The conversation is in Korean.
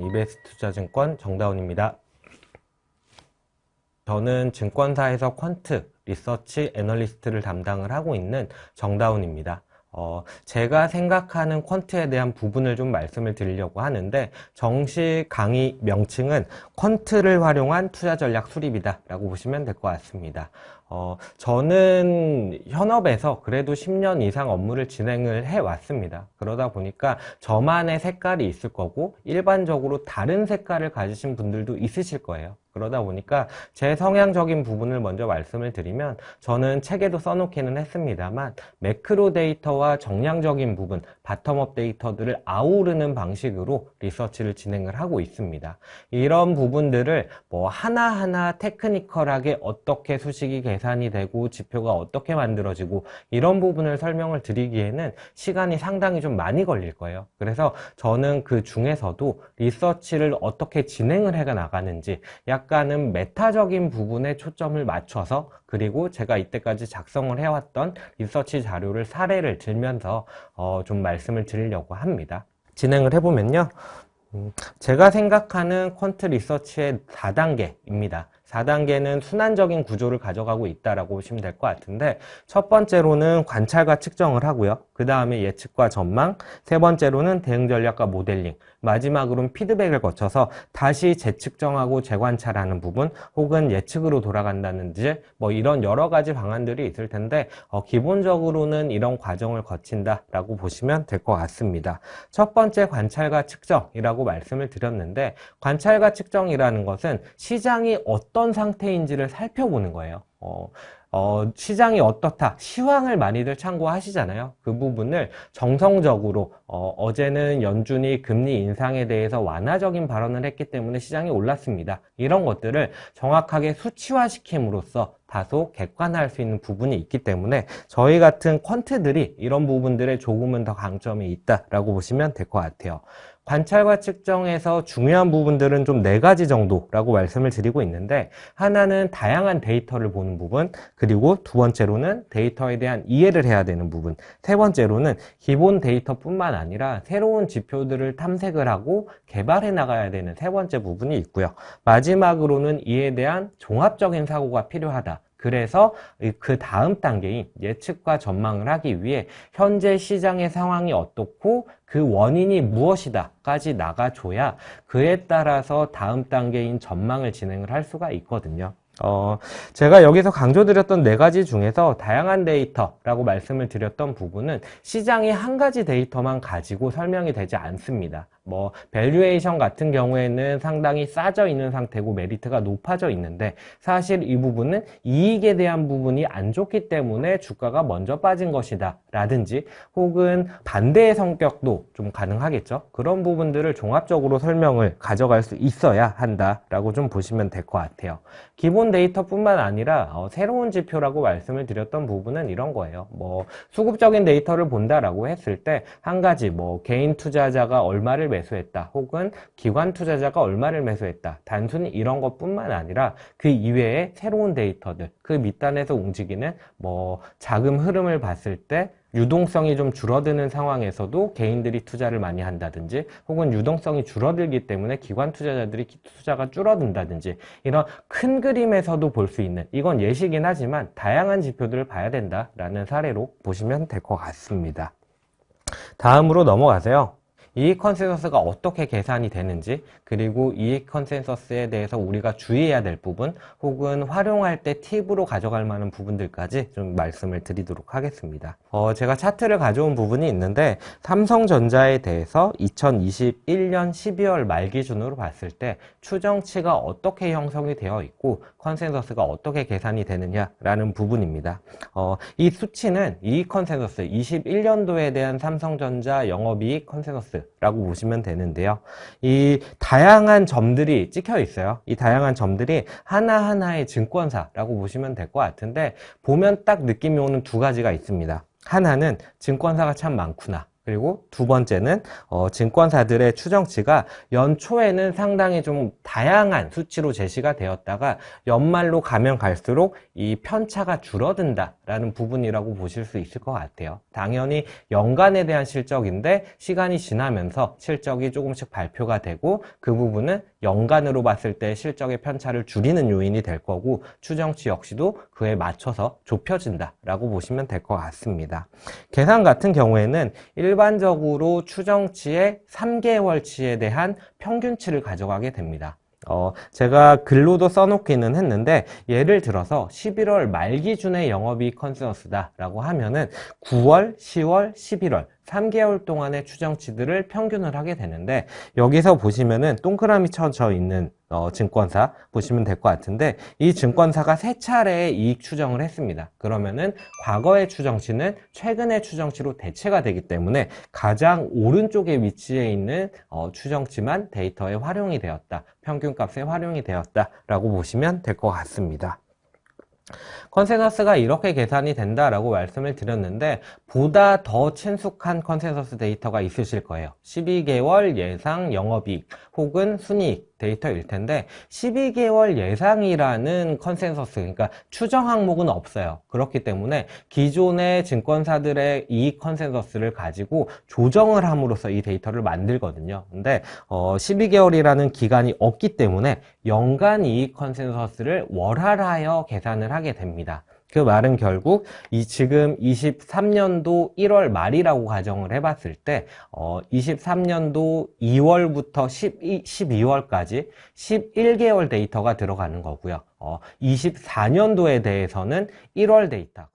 이베스트투자증권 정다운입니다. 저는 증권사에서 퀀트 리서치 애널리스트를 담당을 하고 있는 정다운입니다. 제가 생각하는 퀀트에 대한 부분을 좀 말씀을 드리려고 하는데, 정식 강의 명칭은 퀀트를 활용한 투자 전략 수립이다 라고 보시면 될 것 같습니다. 저는 현업에서 그래도 10년 이상 업무를 진행을 해왔습니다. 그러다 보니까 저만의 색깔이 있을 거고 일반적으로 다른 색깔을 가지신 분들도 있으실 거예요. 그러다 보니까 제 성향적인 부분을 먼저 말씀을 드리면, 저는 책에도 써놓기는 했습니다만 매크로 데이터와 정량적인 부분, 바텀업 데이터들을 아우르는 방식으로 리서치를 진행을 하고 있습니다. 이런 부분들을 뭐 하나하나 테크니컬하게 어떻게 수식이 계산이 되고 지표가 어떻게 만들어지고 이런 부분을 설명을 드리기에는 시간이 상당히 좀 많이 걸릴 거예요. 그래서 저는 그 중에서도 리서치를 어떻게 진행을 해 나가는지 약간은 메타적인 부분에 초점을 맞춰서, 그리고 제가 이때까지 작성을 해왔던 리서치 자료를 사례를 들면서 좀 말씀을 드리려고 합니다. 진행을 해보면요, 제가 생각하는 퀀트 리서치의 4단계입니다. 4단계는 순환적인 구조를 가져가고 있다라고 보시면 될 것 같은데, 첫 번째로는 관찰과 측정을 하고요. 그 다음에 예측과 전망, 세 번째로는 대응 전략과 모델링, 마지막으로는 피드백을 거쳐서 다시 재측정하고 재관찰하는 부분, 혹은 예측으로 돌아간다든지 뭐 이런 여러 가지 방안들이 있을 텐데, 기본적으로는 이런 과정을 거친다라고 보시면 될 것 같습니다. 첫 번째 관찰과 측정이라고 말씀을 드렸는데, 관찰과 측정이라는 것은 시장이 어떤 상태인지를 살펴보는 거예요. 시장이 어떻다, 시황을 많이들 참고하시잖아요. 그 부분을 정성적으로 어제는 연준이 금리 인상에 대해서 완화적인 발언을 했기 때문에 시장이 올랐습니다. 이런 것들을 정확하게 수치화시킴으로써 다소 객관화할 수 있는 부분이 있기 때문에 저희 같은 퀀트들이 이런 부분들에 조금은 더 강점이 있다라고 보시면 될 것 같아요. 관찰과 측정에서 중요한 부분들은 좀 4가지 정도라고 말씀을 드리고 있는데, 하나는 다양한 데이터를 보는 부분, 그리고 두 번째로는 데이터에 대한 이해를 해야 되는 부분, 세 번째로는 기본 데이터뿐만 아니라 새로운 지표들을 탐색을 하고 개발해 나가야 되는 세 번째 부분이 있고요. 마지막으로는 이에 대한 종합적인 사고가 필요하다. 그래서 그 다음 단계인 예측과 전망을 하기 위해 현재 시장의 상황이 어떻고 그 원인이 무엇이다까지 나가줘야 그에 따라서 다음 단계인 전망을 진행을 할 수가 있거든요. 제가 여기서 강조드렸던 4가지 중에서 다양한 데이터라고 말씀을 드렸던 부분은 시장이 한 가지 데이터만 가지고 설명이 되지 않습니다. 뭐 밸류에이션 같은 경우에는 상당히 싸져 있는 상태고 메리트가 높아져 있는데, 사실 이 부분은 이익에 대한 부분이 안 좋기 때문에 주가가 먼저 빠진 것이다 라든지, 혹은 반대의 성격도 좀 가능하겠죠. 그런 부분들을 종합적으로 설명을 가져갈 수 있어야 한다라고 좀 보시면 될 것 같아요. 기본 데이터뿐만 아니라 새로운 지표라고 말씀을 드렸던 부분은 이런 거예요. 뭐 수급적인 데이터를 본다라고 했을 때 한 가지, 뭐 개인 투자자가 얼마를 매수했다, 혹은 기관 투자자가 얼마를 매수했다, 단순히 이런 것뿐만 아니라 그 이외에 새로운 데이터들, 그 밑단에서 움직이는 뭐 자금 흐름을 봤을 때 유동성이 좀 줄어드는 상황에서도 개인들이 투자를 많이 한다든지, 혹은 유동성이 줄어들기 때문에 기관 투자자들이 투자가 줄어든다든지, 이런 큰 그림에서도 볼 수 있는, 이건 예시긴 하지만 다양한 지표들을 봐야 된다라는 사례로 보시면 될 것 같습니다. 다음으로 넘어가세요. 이익 컨센서스가 어떻게 계산이 되는지, 그리고 이익 컨센서스에 대해서 우리가 주의해야 될 부분, 혹은 활용할 때 팁으로 가져갈 만한 부분들까지 좀 말씀을 드리도록 하겠습니다. 제가 차트를 가져온 부분이 있는데, 삼성전자에 대해서 2021년 12월 말 기준으로 봤을 때 추정치가 어떻게 형성이 되어 있고 컨센서스가 어떻게 계산이 되느냐라는 부분입니다. 이 수치는 이익 컨센서스, 21년도에 대한 삼성전자 영업이익 컨센서스라고 보시면 되는데요. 이 다양한 점들이 찍혀 있어요. 이 다양한 점들이 하나하나의 증권사라고 보시면 될 것 같은데, 보면 딱 느낌이 오는 2가지가 있습니다. 하나는 증권사가 참 많구나. 그리고 두 번째는 증권사들의 추정치가 연초에는 상당히 좀 다양한 수치로 제시가 되었다가 연말로 가면 갈수록 이 편차가 줄어든다라는 부분이라고 보실 수 있을 것 같아요. 당연히 연간에 대한 실적인데 시간이 지나면서 실적이 조금씩 발표가 되고 그 부분은 연간으로 봤을 때 실적의 편차를 줄이는 요인이 될 거고 추정치 역시도 그에 맞춰서 좁혀진다라고 보시면 될 것 같습니다. 계산 같은 경우에는 일반적으로 추정치의 3개월치에 대한 평균치를 가져가게 됩니다. 제가 글로도 써놓기는 했는데 예를 들어서 11월 말 기준의 영업이익 컨센서스다라고 하면은 9월, 10월, 11월 3개월 동안의 추정치들을 평균을 하게 되는데 여기서 보시면은 동그라미 쳐져 있는 증권사 보시면 될 것 같은데 이 증권사가 세 차례의 이익 추정을 했습니다. 그러면은 과거의 추정치는 최근의 추정치로 대체가 되기 때문에 가장 오른쪽에 위치해 있는 추정치만 데이터에 활용이 되었다. 평균값에 활용이 되었다라고 보시면 될 것 같습니다. 컨센서스가 이렇게 계산이 된다라고 말씀을 드렸는데 보다 더 친숙한 컨센서스 데이터가 있으실 거예요. 12개월 예상 영업이익 혹은 순이익 데이터일 텐데 12개월 예상이라는 컨센서스, 그러니까 추정 항목은 없어요. 그렇기 때문에 기존의 증권사들의 이익 컨센서스를 가지고 조정을 함으로써 이 데이터를 만들거든요. 근데 12개월이라는 기간이 없기 때문에 연간 이익 컨센서스를 월할하여 계산을 하게 됩니다. 그 말은 결국 지금 23년도 1월 말이라고 가정을 해봤을 때 23년도 2월부터 12월까지 11개월 데이터가 들어가는 거고요. 24년도에 대해서는 1월 데이터.